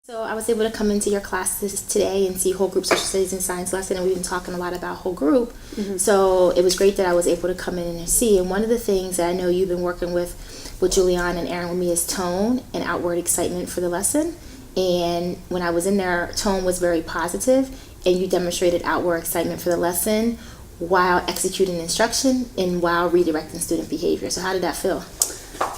So I was able to come into your classes today and see whole group social studies and science lesson, and we've been talking a lot about whole group. So it was great that I was able to come in and see. And one of the things that I know you've been working with Julianne and Aaron with me is tone and outward excitement for the lesson. And when I was in there, tone was very positive, and you demonstrated outward excitement for the lesson while executing instruction and while redirecting student behavior. So how did that feel?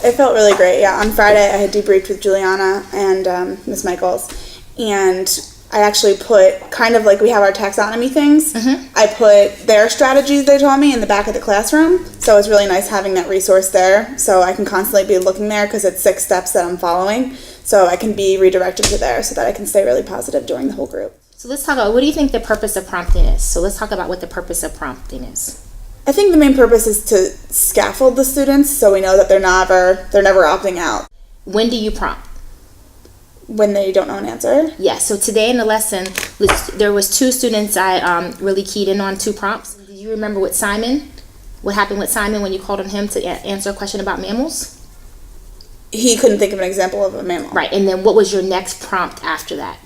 It felt really great, yeah. On Friday, I had debriefed with Juliana and Ms. Michaels, and I actually put, kind of like we have our taxonomy things, I put their strategies they taught me in the back of the classroom, so it's really nice having that resource there, so I can constantly be looking there because it's 6 steps that I'm following, so I can be redirected to there so that I can stay really positive during the whole group. So let's talk about, what do you think the purpose of prompting is? So let's talk about what the purpose of prompting is. I think the main purpose is to scaffold the students so we know that they're never opting out. When do you prompt? When they don't know an answer? Yeah, so today in the lesson, there was 2 students I really keyed in on 2 prompts. Did you remember what happened with Simon when you called on him to answer a question about mammals? He couldn't think of an example of a mammal. Right, and then what was your next prompt after that?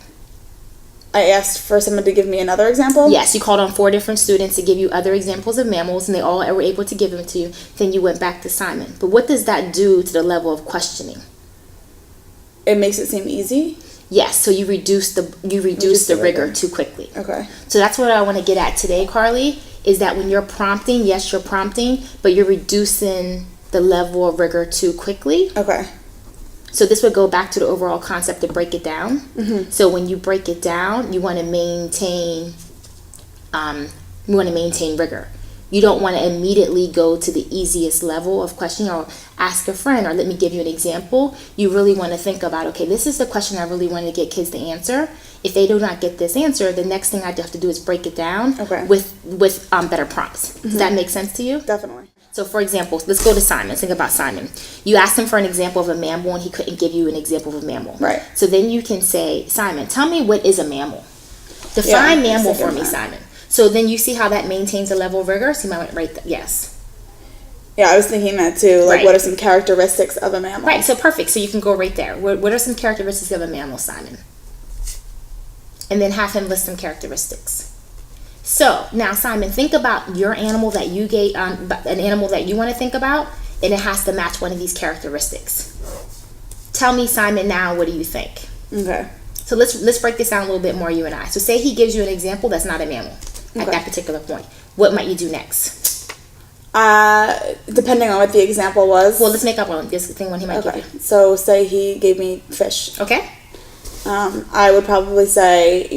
I asked for someone to give me another example? Yes, you called on 4 different students to give you other examples of mammals, and they all were able to give them to you. Then you went back to Simon. But what does that do to the level of questioning? It makes it seem easy? Yes, so you reduce the rigor too quickly. Okay. So that's what I want to get at today, Carly, is that when you're prompting, yes, you're prompting, but you're reducing the level of rigor too quickly. Okay. So this would go back to the overall concept to break it down. So when you break it down, you want to maintain rigor. You don't want to immediately go to the easiest level of questioning or ask a friend or let me give you an example. You really want to think about, okay, this is the question I really want to get kids to answer. If they do not get this answer, the next thing I have to do is break it down with better prompts. Does that make sense to you? Definitely. So, for example, let's go to Simon. Think about Simon. You asked him for an example of a mammal, and he couldn't give you an example of a mammal. Right. So then you can say, Simon, tell me what is a mammal. Define mammal for me, Simon. So then you see how that maintains a level of rigor? So you might write that, yes. Yeah, I was thinking that too. Like, what are some characteristics of a mammal? Right, so perfect. So you can go right there. What are some characteristics of a mammal, Simon? And then have him list some characteristics. So now, Simon, think about your animal that you gave, an animal that you want to think about, and it has to match one of these characteristics. Tell me, Simon, now, what do you think? Okay. So let's break this down a little bit more, you and I. So say he gives you an example that's not a mammal at that particular point. What might you do next? Depending on what the example was. Well, let's make up one. This thing one he might give you. So say he gave me fish. Okay. I would probably say,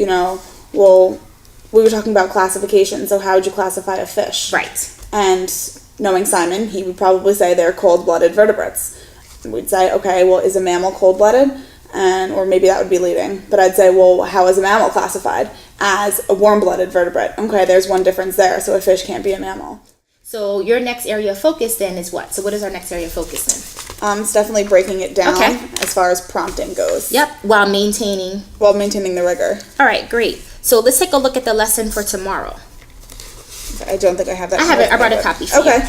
well, we were talking about classification, so how would you classify a fish? Right. And knowing Simon, he would probably say they're cold-blooded vertebrates. We'd say, okay, well, is a mammal cold-blooded? Or maybe that would be leading. But I'd say, well, how is a mammal classified? As a warm-blooded vertebrate. Okay, there's one difference there, so a fish can't be a mammal. So your next area of focus then is what? So what is our next area of focus then? It's definitely breaking it down as far as prompting goes. Yep, while maintaining the rigor. All right, great. So let's take a look at the lesson for tomorrow. I don't think I have that. I have it. I brought a copy for you. Okay.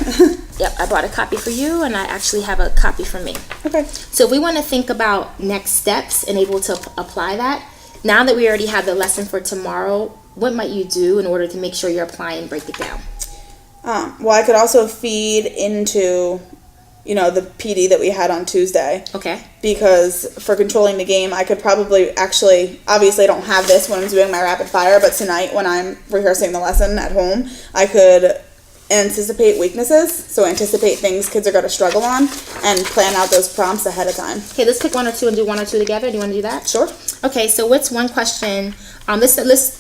Yep, I brought a copy for you, and I actually have a copy for me. Okay. So if we want to think about next steps and able to apply that, now that we already have the lesson for tomorrow, what might you do in order to make sure you're applying and break it down? Well, I could also feed into, the PD that we had on Tuesday. Okay. Because for controlling the game, I could probably obviously I don't have this when I'm doing my rapid fire, but tonight when I'm rehearsing the lesson at home, I could anticipate weaknesses, so anticipate things kids are going to struggle on, and plan out those prompts ahead of time. Okay, let's pick 1 or 2 and do 1 or 2 together. Do you want to do that? Sure. Okay, so what's one question? Let's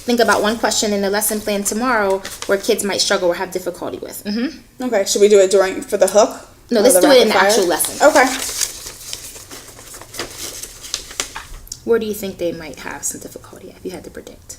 think about one question in the lesson plan tomorrow where kids might struggle or have difficulty with. Okay, should we do it for the hook? No, let's do it in the actual lesson. Okay. Where do you think they might have some difficulty if you had to predict?